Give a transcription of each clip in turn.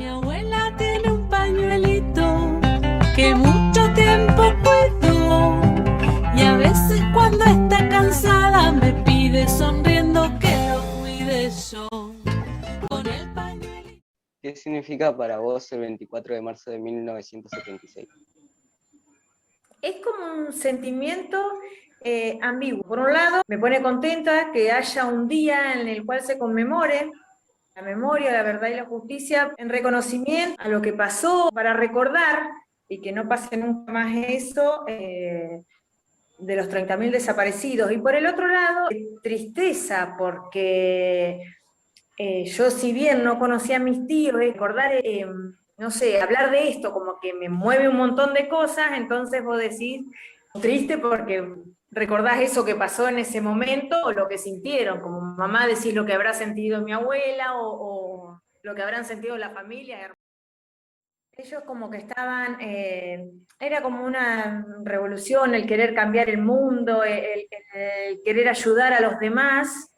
Mi abuela tiene un pañuelito que mucho tiempo cuidó y a veces cuando está cansada me pide sonriendo que lo cuide yo con el pañuelito. ¿Qué significa para vos el 24 de marzo de 1976? Es como un sentimiento ambiguo. Por un lado, me pone contenta que haya un día en el cual se conmemore la memoria, la verdad y la justicia en reconocimiento a lo que pasó, para recordar y que no pase nunca más eso de los 30.000 desaparecidos. Y por el otro lado, tristeza, porque yo, si bien no conocía a mis tíos, recordar, no sé, hablar de esto como que me mueve un montón de cosas, entonces vos decís, triste porque recordás eso que pasó en ese momento o lo que sintieron, como mamá decís lo que habrá sentido mi abuela o lo que habrán sentido la familia. Ellos como que estaban, era como una revolución, el querer cambiar el mundo, el querer ayudar a los demás.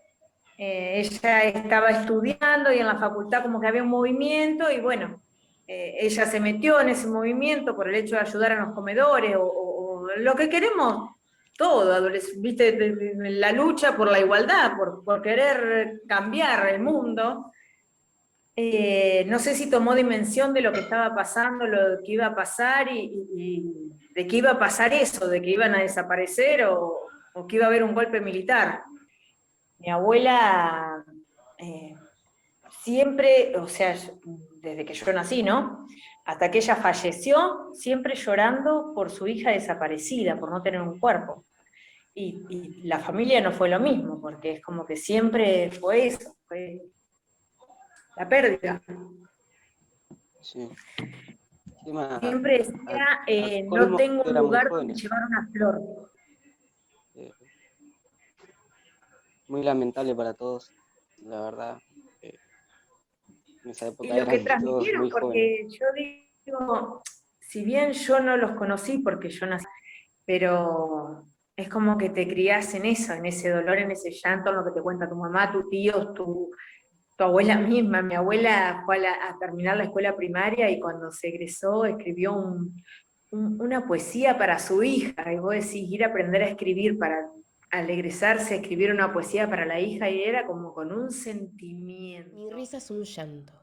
Ella estaba estudiando y en la facultad como que había un movimiento y bueno, ella se metió en ese movimiento por el hecho de ayudar a los comedores o lo que queremos todo, viste, la lucha por la igualdad, por querer cambiar el mundo. No sé si tomó dimensión de lo que estaba pasando, lo que iba a pasar y de que iba a pasar eso, de que iban a desaparecer o que iba a haber un golpe militar. Mi abuela siempre, o sea, desde que yo nací, ¿no? Hasta que ella falleció, siempre llorando por su hija desaparecida, por no tener un cuerpo. Y la familia no fue lo mismo, porque es como que siempre fue eso, fue la pérdida. Sí. Encima, Siempre decía, al no colmo tengo un eran muy lugar donde jóvenes. llevar una flor. Eh, Muy lamentable para todos, la verdad. En esa Y época lo que eran todos transmitieron, muy jóvenes. porque yo digo, si bien yo no los conocí porque yo nací, pero es como que te criás en eso, en ese dolor, en ese llanto, en lo que te cuenta tu mamá, tu tío, tu abuela misma. Mi abuela fue a terminar la escuela primaria y cuando se egresó escribió una poesía para su hija, y vos decís, ir a aprender a escribir para al egresarse, escribir una poesía para la hija, y era como con un sentimiento. Mi risa es un llanto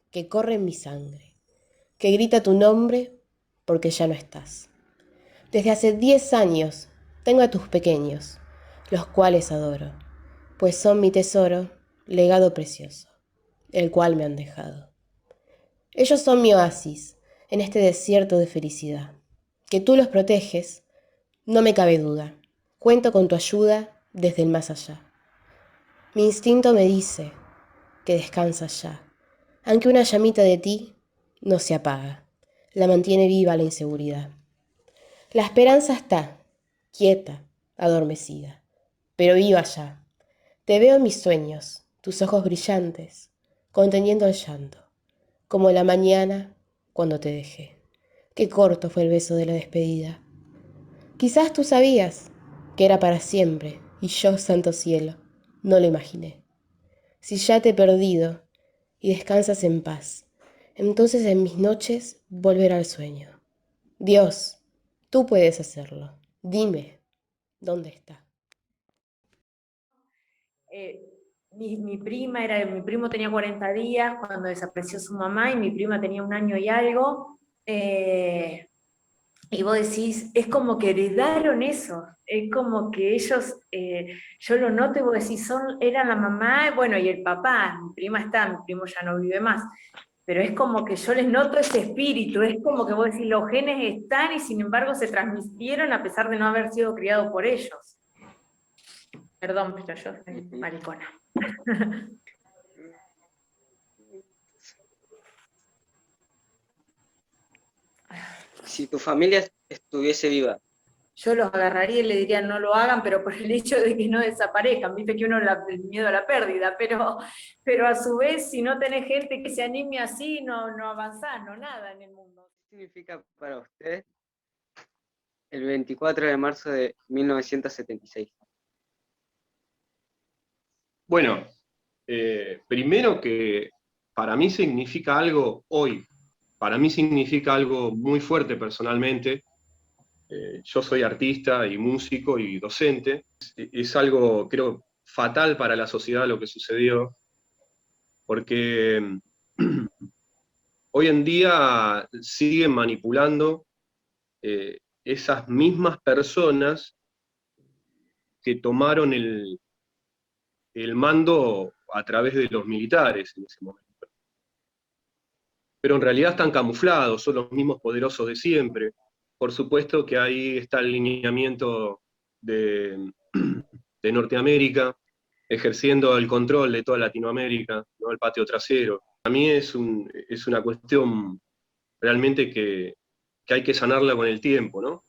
que corre en mi sangre, que grita tu nombre porque ya no estás. Desde hace 10 años tengo a tus pequeños, los cuales adoro, pues son mi tesoro, legado precioso, el cual me han dejado. Ellos son mi oasis en este desierto de felicidad. Que tú los proteges, no me cabe duda. Cuento con tu ayuda desde el más allá. Mi instinto me dice que descansas ya, aunque una llamita de ti no se apaga, la mantiene viva la inseguridad. La esperanza está, quieta, adormecida, pero viva ya. Te veo en mis sueños, tus ojos brillantes, conteniendo el llanto, como la mañana cuando te dejé. Qué corto fue el beso de la despedida. Quizás tú sabías que era para siempre, y yo, santo cielo, no lo imaginé. Si ya te he perdido y descansas en paz, entonces en mis noches volverá al sueño. Dios, tú puedes hacerlo. Dime, ¿dónde está? Mi primo tenía 40 días cuando desapareció su mamá y mi prima tenía 1 año y algo. Y vos decís, es como que heredaron eso, es como que ellos, yo lo noto y vos decís, eran la mamá, bueno, y el papá. Mi prima está, mi primo ya no vive más, pero es como que yo les noto ese espíritu, es como que vos decís, los genes están y sin embargo se transmitieron a pesar de no haber sido criados por ellos. Perdón, pero yo soy maricona. Si tu familia estuviese viva, Yo los agarraría y le diría no lo hagan, pero por el hecho de que no desaparezcan, viste que uno el miedo a la pérdida, pero a su vez, si no tenés gente que se anime así, no avanzás, no nada en el mundo. ¿qué significa para usted el 24 de marzo de 1976? Bueno, primero que para mí significa algo hoy, para mí significa algo muy fuerte personalmente. Yo soy artista y músico y docente. Es algo, creo, fatal para la sociedad lo que sucedió, porque hoy en día siguen manipulando esas mismas personas que tomaron el mando a través de los militares en ese momento. Pero en realidad están camuflados, son los mismos poderosos de siempre. Por supuesto que ahí está el lineamiento de Norteamérica, ejerciendo el control de toda Latinoamérica, ¿no? El patio trasero. A mí es una cuestión realmente que hay que sanarla con el tiempo, ¿no?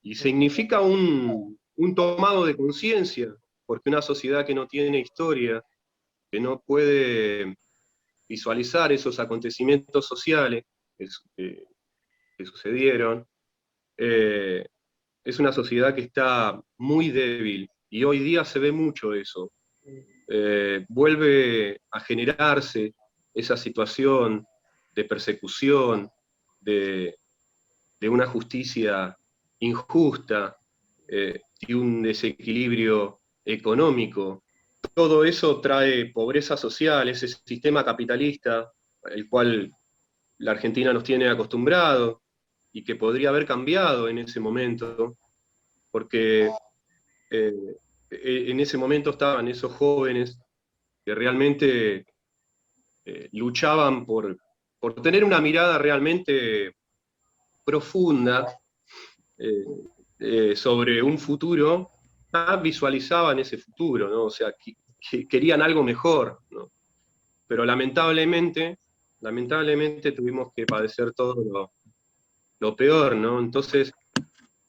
Y significa un tomado de conciencia, porque una sociedad que no tiene historia, que no puede visualizar esos acontecimientos sociales que sucedieron, es una sociedad que está muy débil, y hoy día se ve mucho eso. Vuelve a generarse esa situación de persecución, de una justicia injusta, y un desequilibrio económico. Todo eso trae pobreza social, ese sistema capitalista al cual la Argentina nos tiene acostumbrados y que podría haber cambiado en ese momento, porque en ese momento estaban esos jóvenes que realmente luchaban por tener una mirada realmente profunda sobre un futuro, visualizaban ese futuro, ¿no? O sea, que querían algo mejor, ¿no? Pero lamentablemente tuvimos que padecer todo lo peor, ¿no? Entonces,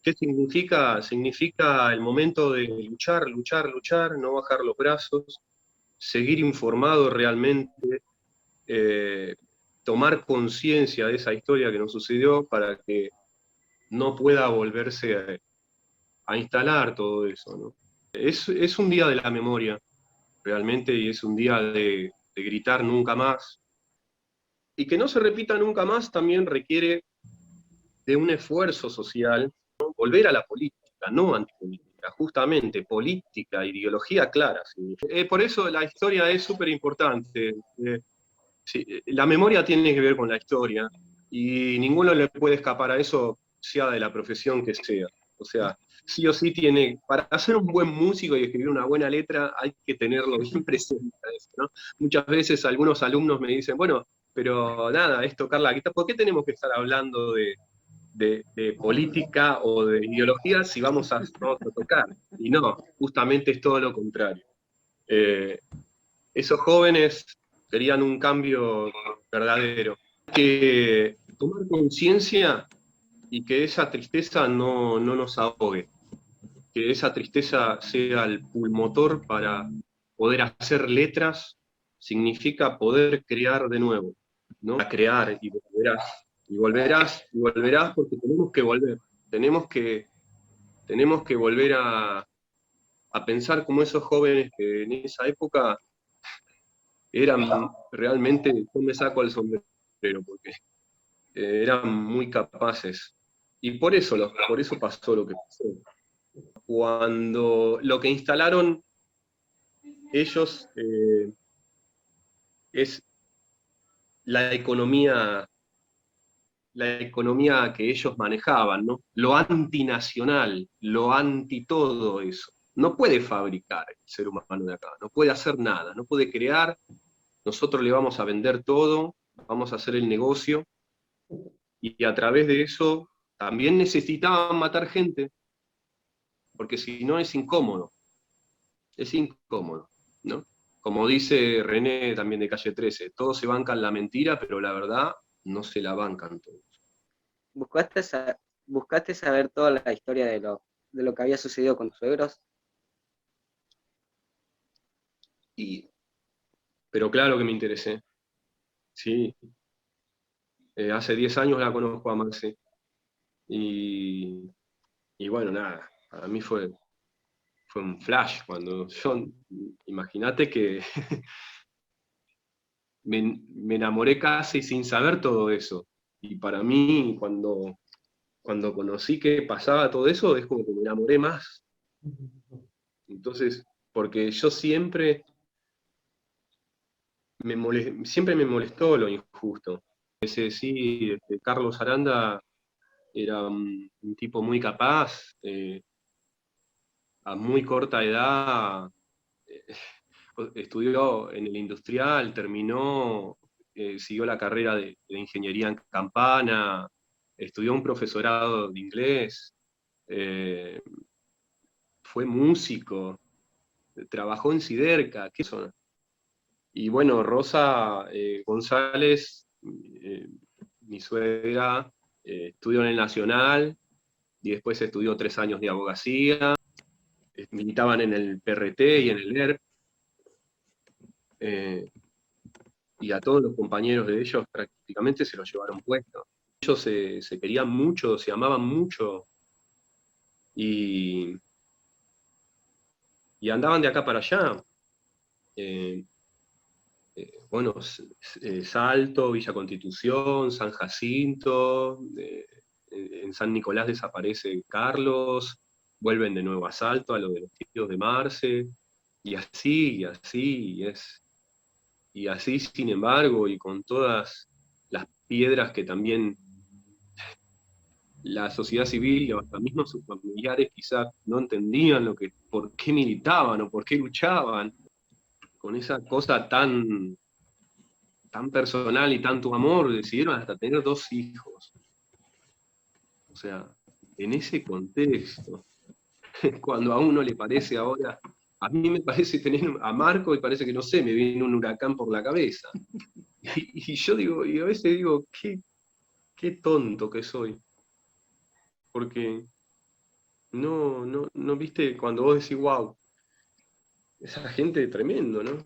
¿qué significa? Significa el momento de luchar, luchar, luchar, no bajar los brazos, seguir informado realmente, tomar conciencia de esa historia que nos sucedió para que no pueda volverse a instalar todo eso, ¿no? Es un día de la memoria, realmente, y es un día de gritar nunca más. Y que no se repita nunca más también requiere de un esfuerzo social, ¿no? Volver a la política, no antipolítica, justamente política, ideología clara. ¿Sí? Por eso la historia es súper importante. Sí, la memoria tiene que ver con la historia, y ninguno le puede escapar a eso, sea de la profesión que sea. O sea, sí o sí para ser un buen músico y escribir una buena letra, hay que tenerlo bien presente a eso, ¿no? Muchas veces algunos alumnos me dicen, bueno, pero nada, es tocar la guitarra, ¿por qué tenemos que estar hablando de política o de ideología si vamos a tocar? Y no, justamente es todo lo contrario. Esos jóvenes querían un cambio verdadero. Que tomar conciencia y que esa tristeza no nos ahogue, que esa tristeza sea el pulmotor para poder hacer letras, significa poder crear de nuevo, ¿no? A crear, y volverás, y volverás, y volverás, porque tenemos que volver, tenemos que volver a pensar como esos jóvenes que en esa época eran realmente, yo me saco el sombrero, porque eran muy capaces. Y por eso pasó lo que pasó. Cuando lo que instalaron ellos es la economía que ellos manejaban, ¿no? Lo antinacional, lo anti todo eso. No puede fabricar el ser humano de acá, no puede hacer nada, no puede crear. Nosotros le vamos a vender todo, vamos a hacer el negocio, y a través de eso también necesitaban matar gente, porque si no es incómodo, ¿no? Como dice René también de Calle 13, todos se bancan la mentira, pero la verdad no se la bancan todos. ¿Buscaste saber toda la historia de lo que había sucedido con tus suegros? Pero claro que me interesé, sí. Hace 10 años la conozco a Maxi, y bueno, nada, para mí fue un flash cuando imagínate que me enamoré casi sin saber todo eso. Y para mí, cuando conocí que pasaba todo eso, es como que me enamoré más. Entonces, porque yo siempre siempre me molestó lo injusto. Sí, Carlos Aranda era un tipo muy capaz, a muy corta edad, eh, estudió en el industrial, terminó, siguió la carrera de ingeniería en Campana, estudió un profesorado de inglés, eh, fue músico, trabajó en Siderca, ¿qué son? Y bueno, Rosa González, mi suegra, estudió en el Nacional y después estudió 3 años de abogacía, militaban en el PRT y en el ERP, y a todos los compañeros de ellos prácticamente se los llevaron puesto. Ellos se querían mucho, se amaban mucho, y andaban de acá para allá. Bueno, Salto, Villa Constitución, San Jacinto, en San Nicolás desaparece Carlos, vuelven de nuevo a Salto, a lo de los tíos de Marce, y así, y así, sin embargo, y con todas las piedras que también la sociedad civil y hasta mismo sus familiares quizás no entendían por qué militaban o por qué luchaban, con esa cosa tan personal y tanto amor, decidieron hasta tener 2 hijos. O sea, en ese contexto, cuando a uno le parece ahora, a mí me parece tener a Marco y parece que, no sé, me viene un huracán por la cabeza. Y yo digo, y a veces digo, qué tonto que soy. Porque no viste, cuando vos decís, wow, esa gente tremendo, ¿no?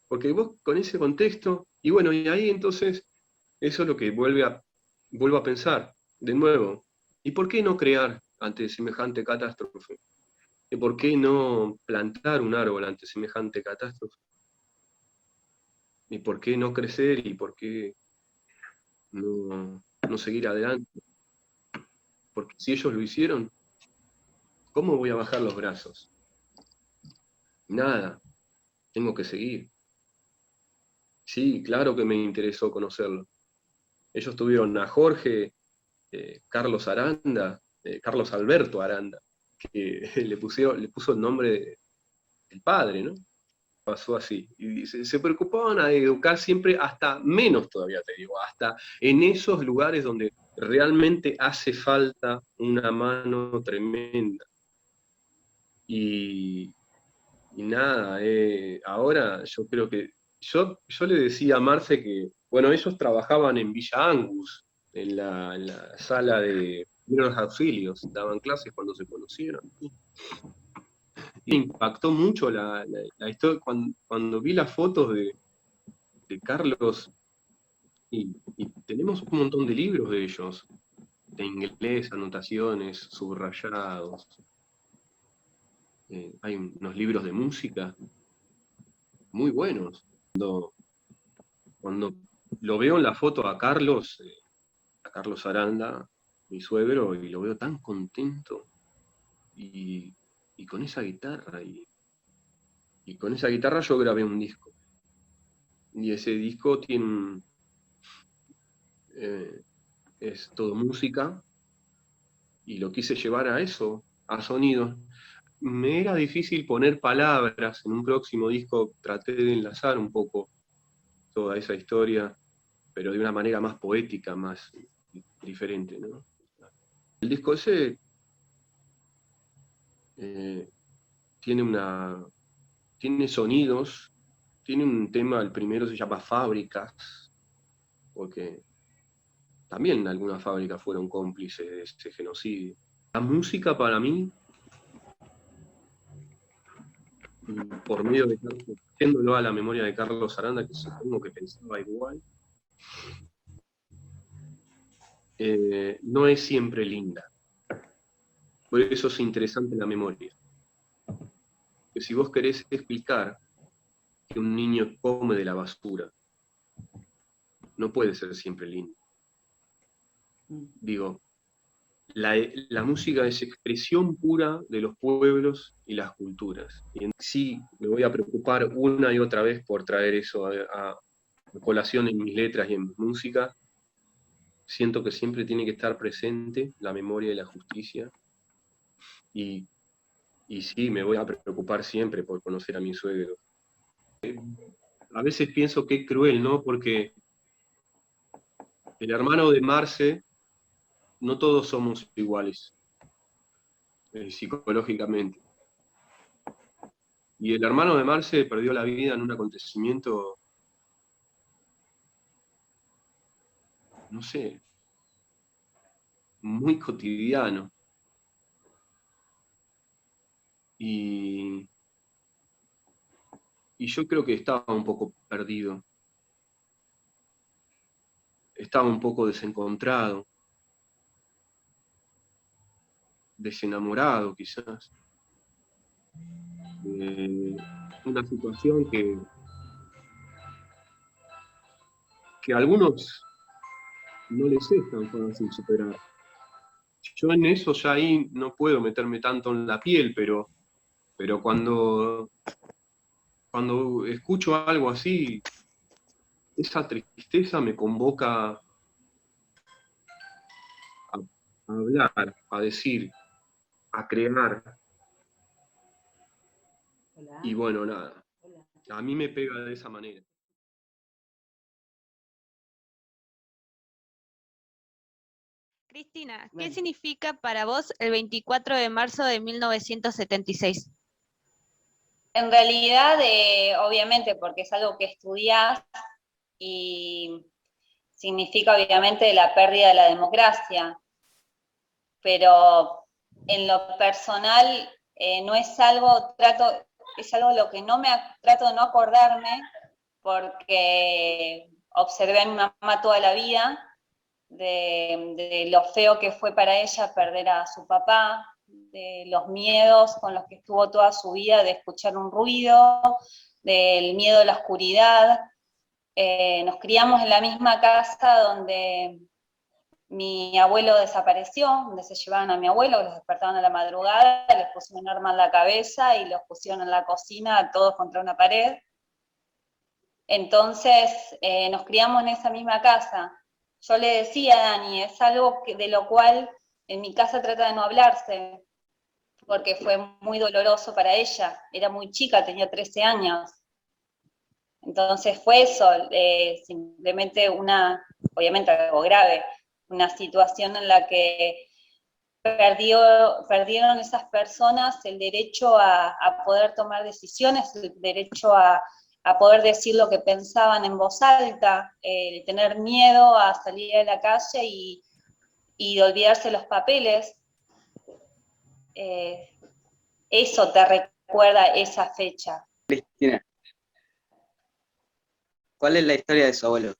Porque vos con ese contexto, y bueno, y ahí entonces, eso es lo que vuelvo a pensar, de nuevo, ¿y por qué no crear ante semejante catástrofe? ¿Y por qué no plantar un árbol ante semejante catástrofe? ¿Y por qué no crecer? ¿Y por qué no seguir adelante? Porque si ellos lo hicieron, ¿cómo voy a bajar los brazos? Nada, tengo que seguir. Sí, claro que me interesó conocerlo. Ellos tuvieron a Jorge, Carlos Aranda, Carlos Alberto Aranda, que le puso el nombre del padre, ¿no? Pasó así. Y se preocupaban a educar siempre, hasta menos todavía te digo, hasta en esos lugares donde realmente hace falta una mano tremenda. Y nada, ahora yo creo que, yo le decía a Marce que, bueno, ellos trabajaban en Villa Angus, en la sala de primeros auxilios, daban clases cuando se conocieron. Y impactó mucho la historia, cuando vi las fotos de Carlos, y tenemos un montón de libros de ellos, de inglés, anotaciones, subrayados. Hay unos libros de música muy buenos. Cuando lo veo en la foto a Carlos Aranda, mi suegro, y lo veo tan contento, y con esa guitarra, y con esa guitarra yo grabé un disco. Y ese disco tiene es todo música, y lo quise llevar a eso, a sonidos. Me era difícil poner palabras. En un próximo disco traté de enlazar un poco toda esa historia, pero de una manera más poética, más diferente, ¿no? El disco ese tiene sonidos, tiene un tema, el primero se llama Fábricas, porque también algunas fábricas fueron cómplices de ese genocidio. La música para mí, por medio de yéndolo a la memoria de Carlos Aranda, que supongo que pensaba igual, no es siempre linda. Por eso es interesante la memoria. Que si vos querés explicar que un niño come de la basura, no puede ser siempre lindo. Digo, la música es expresión pura de los pueblos y las culturas. Y sí, me voy a preocupar una y otra vez por traer eso a colación en mis letras y en mi música. Siento que siempre tiene que estar presente la memoria y la justicia. Y sí, me voy a preocupar siempre por conocer a mi suegro. A veces pienso que es cruel, ¿no? Porque el hermano de Marce, no todos somos iguales, psicológicamente. Y el hermano de Marce perdió la vida en un acontecimiento, no sé, muy cotidiano. Y yo creo que estaba un poco perdido. Estaba un poco desencontrado, desenamorado quizás. Una situación que a algunos no les es tan fácil superar. Yo en eso ya ahí no puedo meterme tanto en la piel, pero cuando escucho algo así, esa tristeza me convoca a hablar, a decir, a crear. Y bueno, nada, a mí me pega de esa manera. Cristina, ¿qué significa para vos el 24 de marzo de 1976? En realidad, obviamente, porque es algo que estudiás y significa obviamente la pérdida de la democracia, pero en lo personal no es algo, es algo lo que trato de no acordarme, porque observé a mi mamá toda la vida, de lo feo que fue para ella perder a su papá, de los miedos con los que estuvo toda su vida, de escuchar un ruido, del miedo a la oscuridad. Nos criamos en la misma casa donde mi abuelo desapareció, donde se llevaban a mi abuelo, los despertaban a la madrugada, les pusieron un arma en la cabeza y los pusieron en la cocina, todos contra una pared. Entonces nos criamos en esa misma casa. Yo le decía a Dani, es algo de lo cual en mi casa trata de no hablarse, porque fue muy doloroso para ella. Era muy chica, tenía 13 años. Entonces fue eso, simplemente obviamente algo grave, una situación en la que perdieron esas personas el derecho a poder tomar decisiones, el derecho a poder decir lo que pensaban en voz alta, el tener miedo a salir a la calle y de olvidarse los papeles. Eso te recuerda esa fecha. Cristina, ¿cuál es la historia de su abuelo?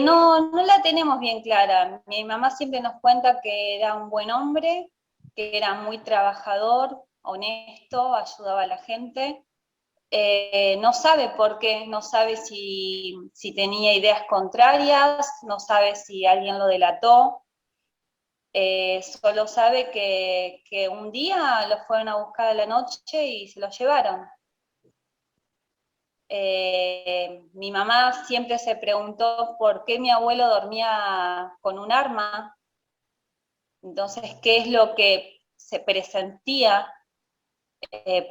No la tenemos bien clara. Mi mamá siempre nos cuenta que era un buen hombre, que era muy trabajador, honesto, ayudaba a la gente. No sabe por qué, no sabe si tenía ideas contrarias, no sabe si alguien lo delató. Solo sabe que un día lo fueron a buscar a la noche y se lo llevaron. Mi mamá siempre se preguntó por qué mi abuelo dormía con un arma, entonces qué es lo que se presentía,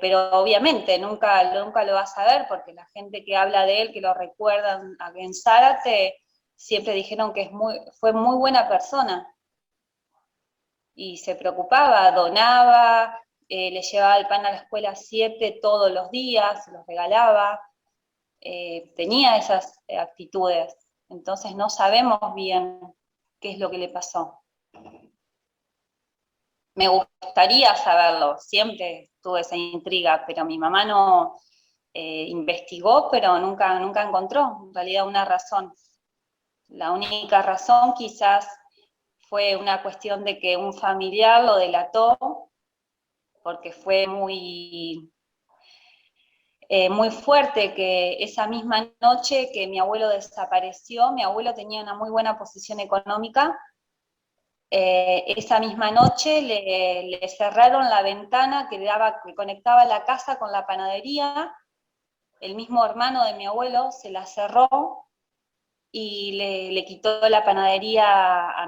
pero obviamente nunca lo va a saber, porque la gente que habla de él, que lo recuerdan en Zárate, siempre dijeron que fue muy buena persona, y se preocupaba, donaba, le llevaba el pan a la escuela 7 todos los días, se los regalaba. Tenía esas actitudes, entonces no sabemos bien qué es lo que le pasó. Me gustaría saberlo, siempre tuve esa intriga, pero mi mamá no investigó, pero nunca encontró en realidad una razón. La única razón quizás fue una cuestión de que un familiar lo delató, porque fue muy muy fuerte, que esa misma noche que mi abuelo desapareció, mi abuelo tenía una muy buena posición económica, esa misma noche le cerraron la ventana que conectaba la casa con la panadería. El mismo hermano de mi abuelo se la cerró y le quitó la panadería a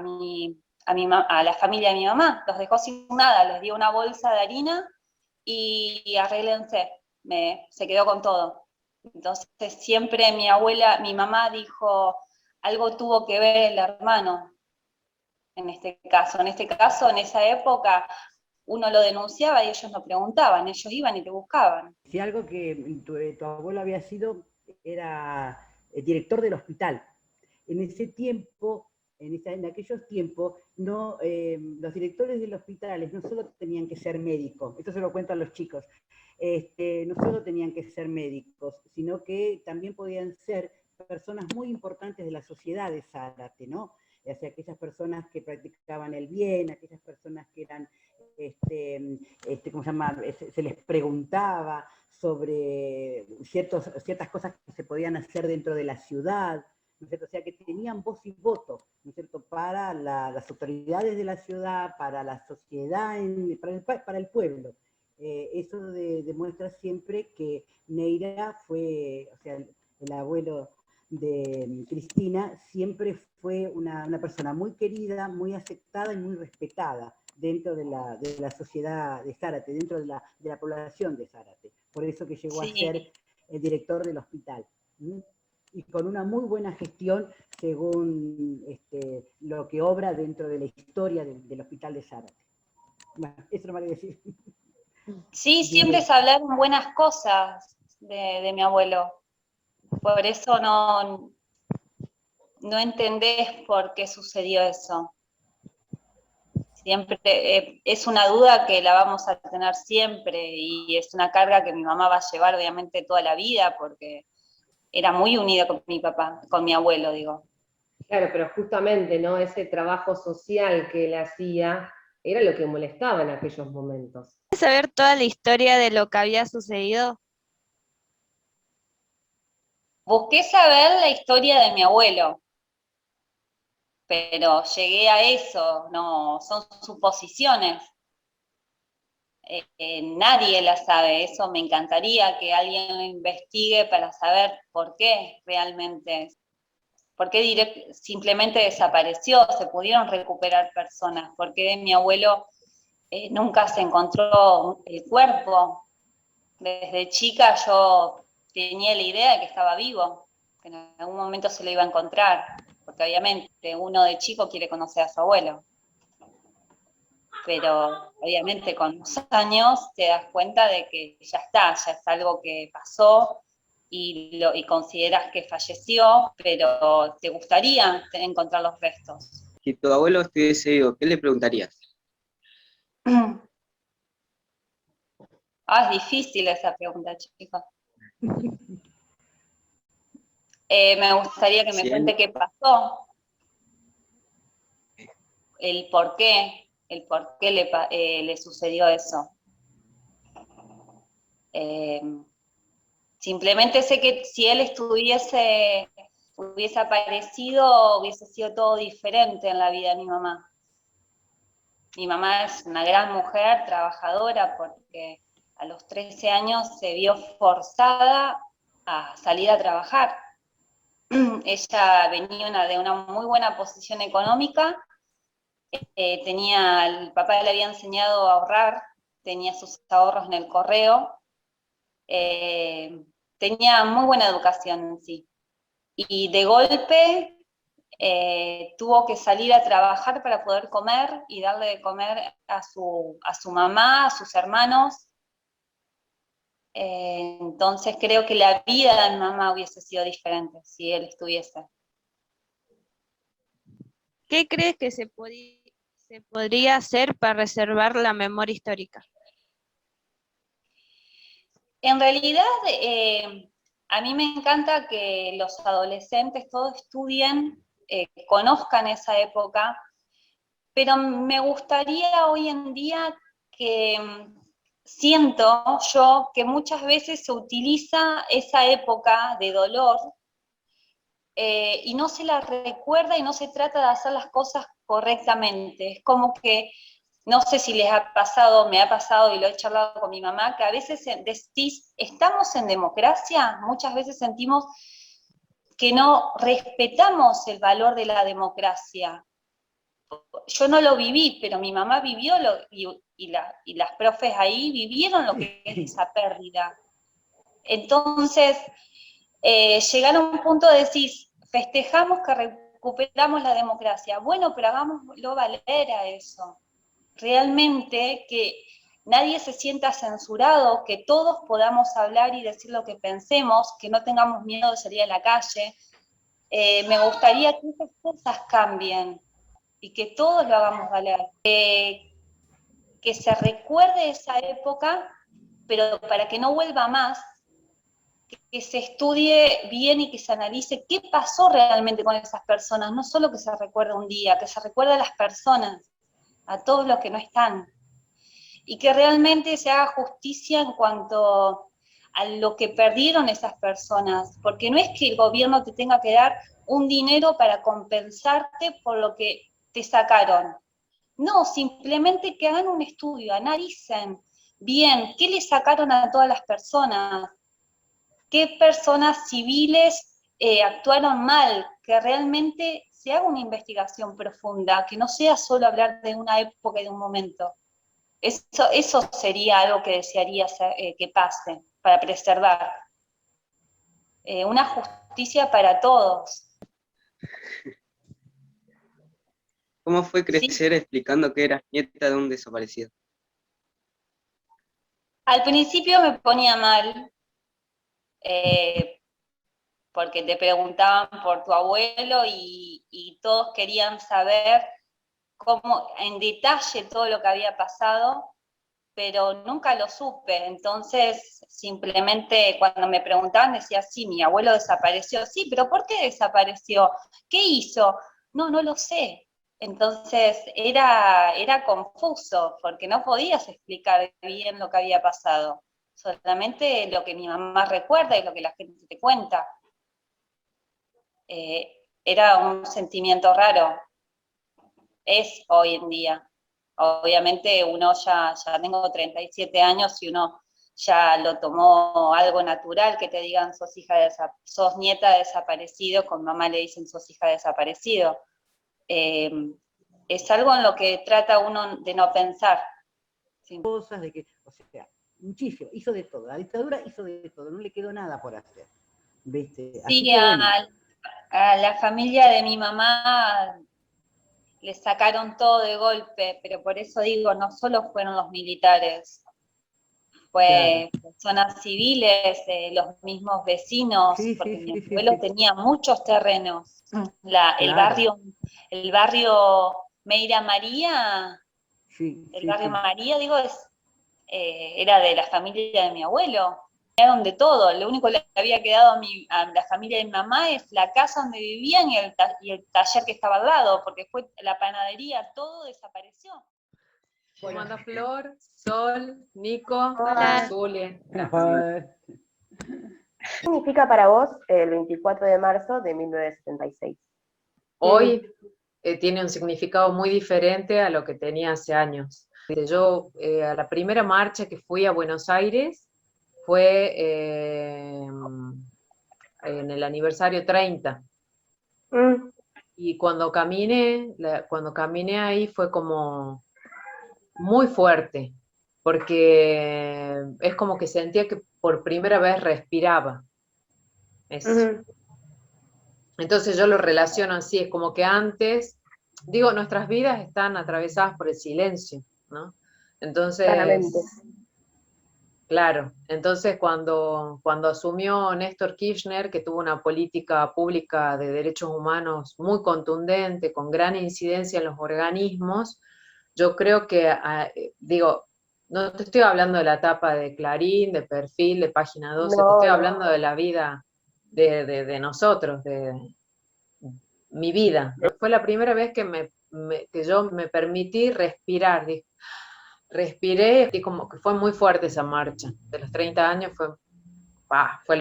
la familia de mi mamá. Los dejó sin nada, les dio una bolsa de harina y arréglense. Se quedó con todo. Entonces siempre mi mamá dijo, algo tuvo que ver el hermano en este caso. En este caso, en esa época, uno lo denunciaba y ellos no preguntaban, ellos iban y te buscaban. Si algo que tu abuelo había sido, era director del hospital. En ese tiempo, en aquellos tiempos, no, los directores de los hospitales no solo tenían que ser médicos, esto se lo cuentan los chicos, no solo tenían que ser médicos, sino que también podían ser personas muy importantes de la sociedad de Zárate, ¿no? O sea, aquellas personas que practicaban el bien, aquellas personas que eran, ¿cómo se llama? Se les preguntaba sobre ciertas cosas que se podían hacer dentro de la ciudad, ¿no es cierto? O sea, que tenían voz y voto, ¿no es cierto?, para las autoridades de la ciudad, para la sociedad, para el pueblo. Eso demuestra siempre que Neira fue, o sea, el abuelo de Cristina siempre fue una persona muy querida, muy aceptada y muy respetada dentro de la sociedad de Zárate, dentro de la población de Zárate. Por eso que llegó a ser el director del hospital. Y con una muy buena gestión según lo que obra dentro de la historia del hospital de Zárate. Bueno, eso no vale decir. Sí, siempre se hablaron buenas cosas de mi abuelo. Por eso no entendés por qué sucedió eso. Siempre es una duda que la vamos a tener siempre y es una carga que mi mamá va a llevar obviamente toda la vida porque era muy unida con mi papá, con mi abuelo, digo. Claro, pero justamente, ¿no? Ese trabajo social que él hacía era lo que molestaba en aquellos momentos. ¿Quieres saber toda la historia de lo que había sucedido? Busqué saber la historia de mi abuelo, pero llegué a eso, no, son suposiciones. Nadie la sabe, eso me encantaría que alguien lo investigue para saber por qué realmente, por qué simplemente desapareció, se pudieron recuperar personas, por qué de mi abuelo nunca se encontró el cuerpo. Desde chica yo tenía la idea de que estaba vivo, que en algún momento se lo iba a encontrar, porque obviamente uno de chico quiere conocer a su abuelo. Pero obviamente con los años te das cuenta de que ya está, ya es algo que pasó y consideras que falleció, pero te gustaría encontrar los restos. Si tu abuelo estuviese vivo, ¿qué le preguntarías? Es difícil esa pregunta, chicos. Me gustaría que me cuente qué pasó, el por qué le sucedió eso. Simplemente sé que si él hubiese aparecido, hubiese sido todo diferente en la vida de mi mamá. Mi mamá es una gran mujer, trabajadora, porque a los 13 años se vio forzada a salir a trabajar. Ella venía de una muy buena posición económica, el papá le había enseñado a ahorrar, tenía sus ahorros en el correo, tenía muy buena educación en sí. Y de golpe tuvo que salir a trabajar para poder comer y darle de comer a su mamá, a sus hermanos. Entonces creo que la vida de mi mamá hubiese sido diferente si él estuviese. ¿Qué crees que se podría hacer para preservar la memoria histórica? En realidad, a mí me encanta que los adolescentes todos estudien, conozcan esa época, pero me gustaría hoy en día que siento yo que muchas veces se utiliza esa época de dolor y no se la recuerda y no se trata de hacer las cosas correctamente. Es como que, no sé si les ha pasado, me ha pasado y lo he charlado con mi mamá, que a veces decís, estamos en democracia, muchas veces sentimos que no respetamos el valor de la democracia. Yo no lo viví, pero mi mamá vivió y las profes ahí vivieron lo que es esa pérdida. Entonces, llegar a un punto de decir, festejamos que recuperamos la democracia. Bueno, pero hagámoslo valer a eso. Realmente que nadie se sienta censurado, que todos podamos hablar y decir lo que pensemos, que no tengamos miedo de salir a la calle. Me gustaría que esas cosas cambien y que todos lo hagamos valer. Que se recuerde esa época, pero para que no vuelva más, que se estudie bien y que se analice qué pasó realmente con esas personas, no solo que se recuerde un día, que se recuerde a las personas, a todos los que no están, y que realmente se haga justicia en cuanto a lo que perdieron esas personas, porque no es que el gobierno te tenga que dar un dinero para compensarte por lo que te sacaron. No, simplemente que hagan un estudio, analicen bien qué le sacaron a todas las personas, qué personas civiles actuaron mal, que realmente se haga una investigación profunda, que no sea solo hablar de una época y de un momento. Eso sería algo que desearía que pase, para preservar. Una justicia para todos. ¿Cómo fue crecer explicando que eras nieta de un desaparecido? Al principio me ponía mal, porque te preguntaban por tu abuelo y todos querían saber cómo, en detalle todo lo que había pasado, pero nunca lo supe. Entonces, simplemente cuando me preguntaban decía, sí, mi abuelo desapareció. Sí, pero ¿por qué desapareció? ¿Qué hizo? No lo sé. Entonces era confuso, porque no podías explicar bien lo que había pasado. Solamente lo que mi mamá recuerda y lo que la gente te cuenta. Era un sentimiento raro. Es hoy en día. Obviamente uno ya tengo 37 años y uno ya lo tomó algo natural, que te digan sos nieta de desaparecido, con mamá le dicen sos hija de desaparecido. Es algo en lo que trata uno de no pensar. Sí. Cosas de que, o sea, muchísimo, hizo de todo, la dictadura hizo de todo, no le quedó nada por hacer. ¿Viste? Así Sí, que, bueno. a la familia de mi mamá le sacaron todo de golpe, pero por eso digo, no solo fueron los militares, fue personas civiles, los mismos vecinos, sí, porque sí, mi sí, abuelo sí. tenía muchos terrenos. Claro. El barrio Meira María, sí, el sí, barrio sí. María, digo, era de la familia de mi abuelo. Quedaron de todo, lo único que le había quedado a la familia de mi mamá es la casa donde vivían y el taller que estaba al lado, porque fue la panadería, todo desapareció. ¿Cómo anda Flor, Sol, Nico, Hola. Zulia? ¿Qué significa para vos el 24 de marzo de 1976? Hoy tiene un significado muy diferente a lo que tenía hace años. Yo, a la primera marcha que fui a Buenos Aires fue en el aniversario 30. Y cuando caminé ahí fue como muy fuerte, porque es como que sentía que por primera vez respiraba. Entonces yo lo relaciono así, es como que antes, digo, nuestras vidas están atravesadas por el silencio, ¿no? Entonces, Claramente. claro, entonces cuando asumió Néstor Kirchner, que tuvo una política pública de derechos humanos muy contundente, con gran incidencia en los organismos, yo creo que, digo, no te estoy hablando de la etapa de Clarín, de Perfil, de Página 12, te estoy hablando de la vida de nosotros, de mi vida, ¿no? Fue la primera vez que yo me permití respirar, respiré, y como que fue muy fuerte esa marcha. De los 30 años fue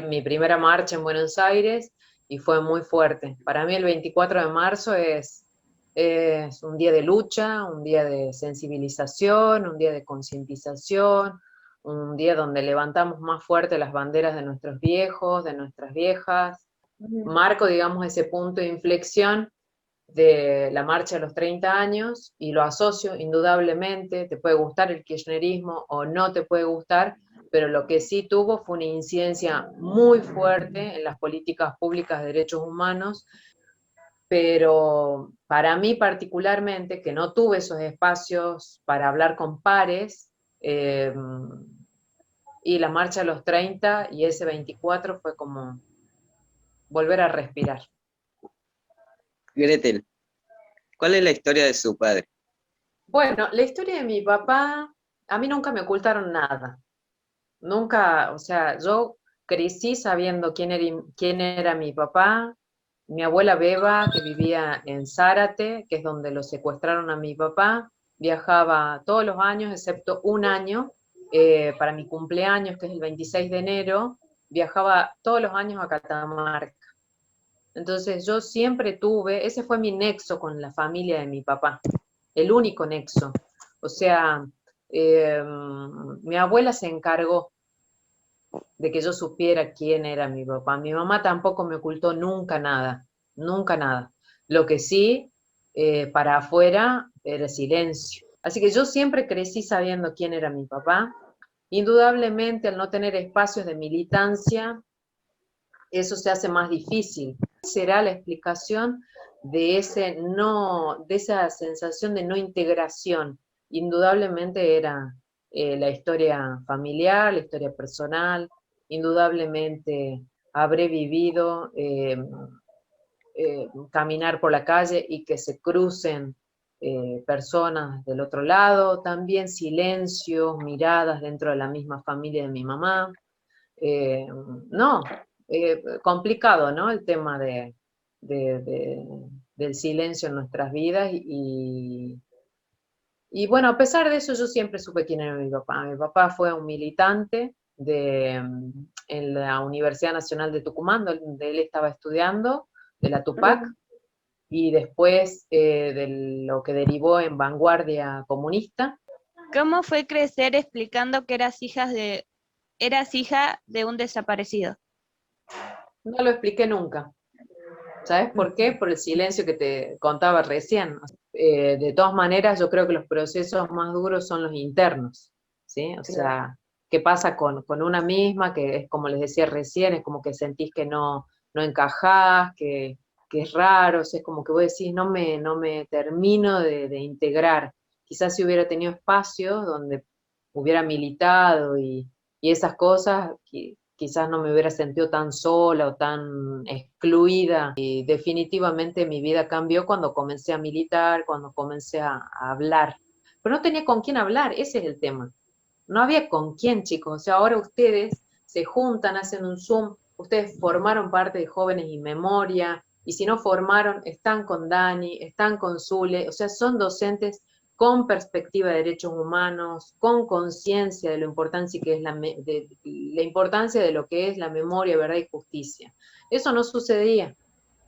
mi primera marcha en Buenos Aires y fue muy fuerte. Para mí el 24 de marzo es un día de lucha, un día de sensibilización, un día de concientización, un día donde levantamos más fuerte las banderas de nuestros viejos, de nuestras viejas. Marco, digamos, ese punto de inflexión de la marcha de los 30 años y lo asocio indudablemente. Te puede gustar el kirchnerismo o no te puede gustar, pero lo que sí tuvo fue una incidencia muy fuerte en las políticas públicas de derechos humanos. Pero para mí particularmente, que no tuve esos espacios para hablar con pares, y la marcha de los 30 y ese 24 fue como volver a respirar. Gretel, ¿cuál es la historia de su padre? Bueno, la historia de mi papá, a mí nunca me ocultaron nada. Nunca, o sea, yo crecí sabiendo quién era mi papá. Mi abuela Beba, que vivía en Zárate, que es donde lo secuestraron a mi papá, viajaba todos los años, excepto un año, para mi cumpleaños, que es el 26 de enero, viajaba todos los años a Catamarca. Entonces yo siempre tuve, ese fue mi nexo con la familia de mi papá, el único nexo. O sea, mi abuela se encargó de que yo supiera quién era mi papá. Mi mamá tampoco me ocultó nunca nada, nunca nada. Lo que sí, para afuera, era silencio. Así que yo siempre crecí sabiendo quién era mi papá. Indudablemente, al no tener espacios de militancia, eso se hace más difícil. Será la explicación de esa sensación de no integración. Indudablemente era la historia familiar, la historia personal. Indudablemente habré vivido caminar por la calle y que se crucen personas del otro lado, también silencios, miradas dentro de la misma familia de mi mamá. Complicado, ¿no? El tema del silencio en nuestras vidas y bueno, a pesar de eso yo siempre supe quién era mi papá. Mi papá fue un militante en la Universidad Nacional de Tucumán, donde él estaba estudiando, de la Tupac, y después de lo que derivó en Vanguardia Comunista. ¿Cómo fue crecer explicando que eras hija de un desaparecido? No lo expliqué nunca. ¿Sabes por qué? Por el silencio que te contaba recién. De todas maneras, yo creo que los procesos más duros son los internos, ¿sí? O sea, ¿qué pasa con una misma? Que es como les decía recién, es como que sentís que no encajás, que es raro, o sea, es como que vos decís, no me termino de integrar. Quizás si hubiera tenido espacios donde hubiera militado y esas cosas, quizás no me hubiera sentido tan sola o tan excluida. Y definitivamente mi vida cambió cuando comencé a militar, cuando comencé a hablar. Pero no tenía con quién hablar, ese es el tema. No había con quién, chicos. O sea, ahora ustedes se juntan, hacen un Zoom, ustedes formaron parte de Jóvenes y Memoria, y si no formaron, están con Dani, están con Zule, o sea, son docentes con perspectiva de derechos humanos, con conciencia de lo importancia que es la importancia de lo que es la memoria, verdad y justicia. Eso no sucedía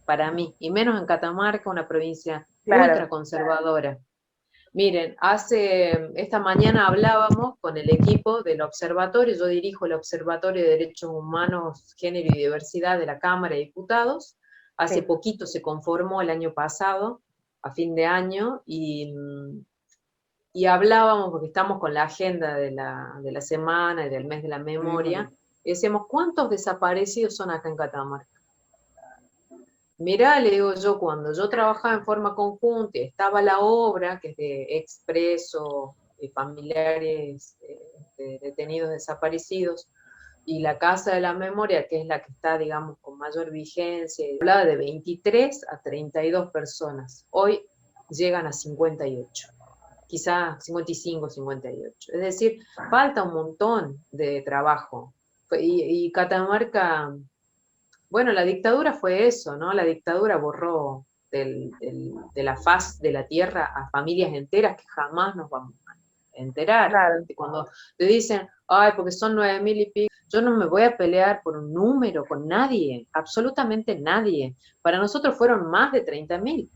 para mí, y menos en Catamarca, una provincia ultraconservadora. Miren, esta mañana hablábamos con el equipo del observatorio, yo dirijo el Observatorio de Derechos Humanos, Género y Diversidad de la Cámara de Diputados. Hace poquito se conformó, el año pasado, a fin de año, y hablábamos, porque estamos con la agenda de la semana y del mes de la memoria, y decíamos, ¿cuántos desaparecidos son acá en Catamarca? Mirá, le digo yo, cuando yo trabajaba en forma conjunta y estaba la obra, que es de Expreso, familiares de detenidos desaparecidos, y la Casa de la Memoria, que es la que está, digamos, con mayor vigencia, hablaba de 23 a 32 personas. Hoy llegan a 58. Quizá 55, 58. Es decir, falta un montón de trabajo. Y Catamarca, bueno, la dictadura fue eso, ¿no? La dictadura borró de la faz de la tierra a familias enteras que jamás nos vamos enterar. Claro. Cuando te dicen, ay, porque son 9.000 y pico, yo no me voy a pelear por un número con nadie, absolutamente nadie. Para nosotros fueron más de 30.000.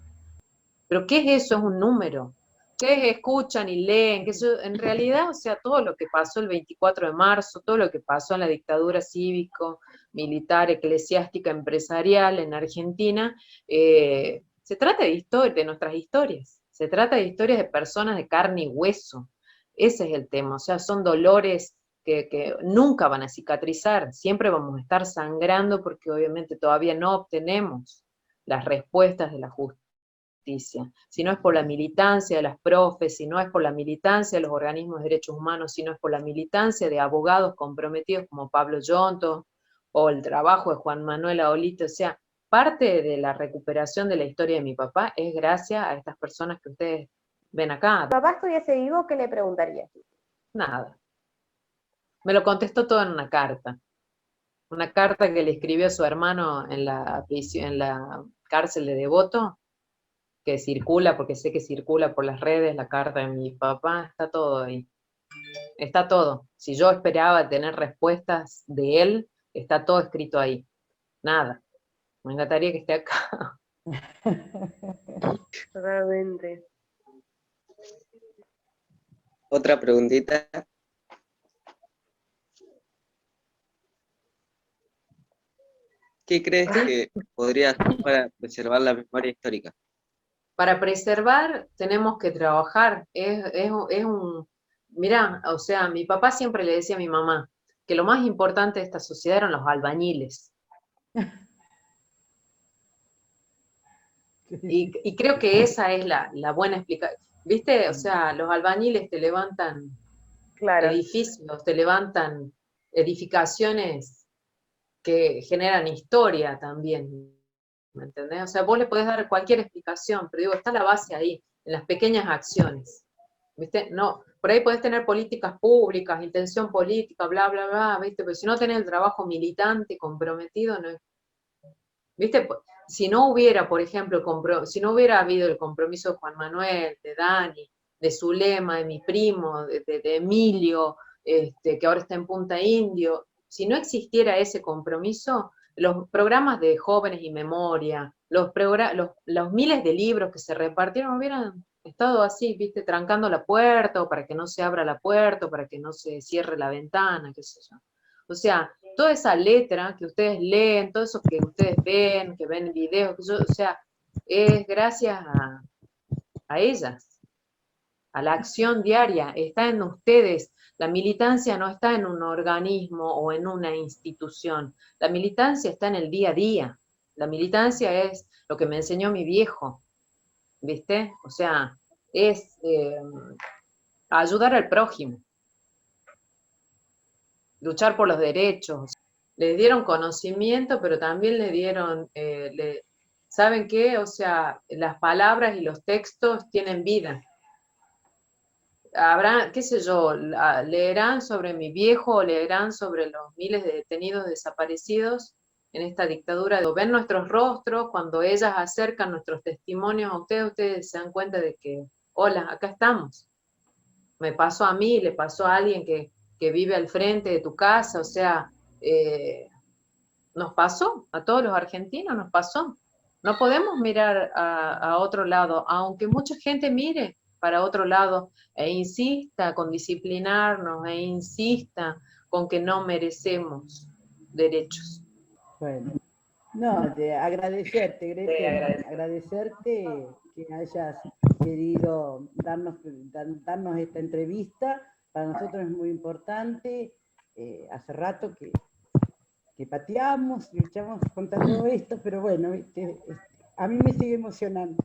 Pero ¿qué es eso? Es un número. Ustedes escuchan y leen, que eso, en realidad, o sea, todo lo que pasó el 24 de marzo, todo lo que pasó en la dictadura cívico, militar, eclesiástica, empresarial en Argentina, se trata de nuestras historias, se trata de historias de personas de carne y hueso. Ese es el tema, o sea, son dolores que nunca van a cicatrizar, siempre vamos a estar sangrando porque obviamente todavía no obtenemos las respuestas de la justicia. Si no es por la militancia de las profes, si no es por la militancia de los organismos de derechos humanos, si no es por la militancia de abogados comprometidos como Pablo Yonto, o el trabajo de Juan Manuel Aolito, o sea, parte de la recuperación de la historia de mi papá es gracias a estas personas que ustedes ven acá. Si papá estuviese vivo, ¿qué le preguntaría? Nada. Me lo contestó todo en una carta que le escribió a su hermano en la cárcel de Devoto, que circula, porque sé que circula por las redes, la carta de mi papá, está todo ahí. Está todo. Si yo esperaba tener respuestas de él, está todo escrito ahí. Nada. Me encantaría que esté acá. Realmente. Otra preguntita. ¿Qué crees que podría hacer para preservar la memoria histórica? Para preservar tenemos que trabajar. Mirá, o sea, mi papá siempre le decía a mi mamá que lo más importante de esta sociedad eran los albañiles. Y creo que esa es la buena explicación. ¿Viste? O sea, los albañiles te levantan edificios, te levantan edificaciones que generan historia también. ¿Me entendés? O sea, vos le podés dar cualquier explicación, pero digo, está la base ahí, en las pequeñas acciones. ¿Viste? No, por ahí podés tener políticas públicas, intención política, bla, bla, bla, ¿viste? Pero si no tenés el trabajo militante, comprometido, no es. ¿Viste? Si no hubiera, por ejemplo, si no hubiera habido el compromiso de Juan Manuel, de Dani, de Zulema, de mi primo, de Emilio, que ahora está en Punta Indio, si no existiera ese compromiso, los programas de Jóvenes y Memoria, los miles de libros que se repartieron hubieran estado así, ¿viste? Trancando la puerta, o para que no se abra la puerta, o para que no se cierre la ventana, qué sé yo. O sea, toda esa letra que ustedes leen, todo eso que ustedes ven, que ven videos, o sea, es gracias a ellas, a la acción diaria, está en ustedes. La militancia no está en un organismo o en una institución, la militancia está en el día a día. La militancia es lo que me enseñó mi viejo, ¿viste? O sea, es ayudar al prójimo, luchar por los derechos. Les dieron conocimiento, pero también le dieron, ¿saben qué? O sea, las palabras y los textos tienen vida. Habrá, qué sé yo, leerán sobre mi viejo, o leerán sobre los miles de detenidos desaparecidos en esta dictadura. Ven nuestros rostros, cuando ellas acercan nuestros testimonios a ustedes se dan cuenta de que, hola, acá estamos. Me pasó a mí, le pasó a alguien que vive al frente de tu casa, o sea, nos pasó, a todos los argentinos nos pasó. No podemos mirar a otro lado, aunque mucha gente mire para otro lado e insista con disciplinarnos, e insista con que no merecemos derechos. Bueno, no, agradecerte, Gretel, agradecerte que hayas querido darnos esta entrevista. Para nosotros es muy importante. Hace rato que pateamos, luchamos contra todo esto, pero bueno, a mí me sigue emocionando.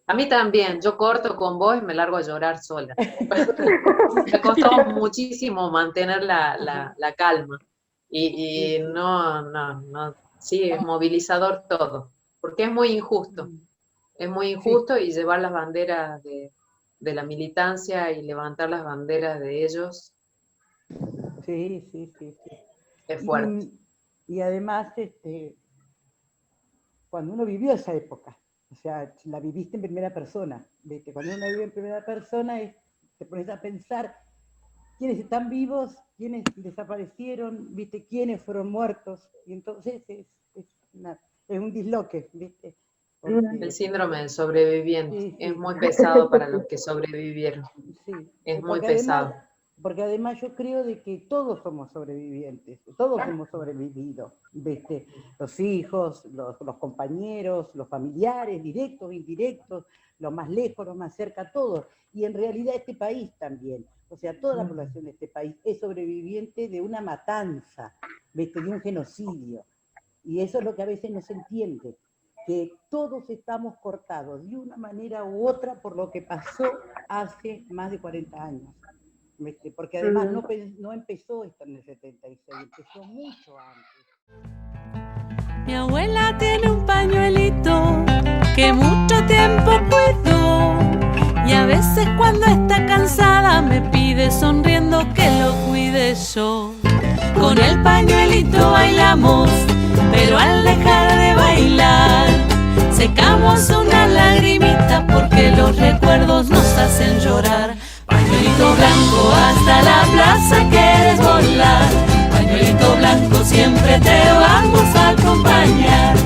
A mí también, yo corto con vos y me largo a llorar sola. Me costó muchísimo mantener la calma. Y no, sí, es movilizador todo, porque es muy injusto. Es muy injusto y llevar las banderas de la militancia y levantar las banderas de ellos. Sí. Es fuerte. Y además, cuando uno vivió esa época, O sea, la viviste en primera persona, ¿viste? Cuando uno vive en primera persona, te pones a pensar quiénes están vivos, quiénes desaparecieron, ¿viste? Quiénes fueron muertos. Y entonces es un disloque, ¿viste? Porque, el síndrome del sobreviviente sí, es muy pesado para los que sobrevivieron. Sí, Es muy porque pesado. Porque además yo creo de que todos somos sobrevivientes, todos hemos sobrevivido, ¿viste? Los hijos, los compañeros, los familiares, directos, indirectos, los más lejos, los más cerca, todos. Y en realidad este país también, o sea, toda la población de este país es sobreviviente de una matanza, ¿viste? De un genocidio. Y eso es lo que a veces no se entiende, que todos estamos cortados de una manera u otra por lo que pasó hace más de 40 años. Porque además no empezó esto en el 76, empezó mucho antes. Mi abuela tiene un pañuelito que mucho tiempo cuidó, y a veces cuando está cansada me pide sonriendo que lo cuide yo. Con el pañuelito bailamos, pero al dejar de bailar secamos una lagrimita porque los recuerdos nos hacen llorar. Pañuelito blanco, hasta la plaza quieres volar. Pañuelito blanco, siempre te vamos a acompañar.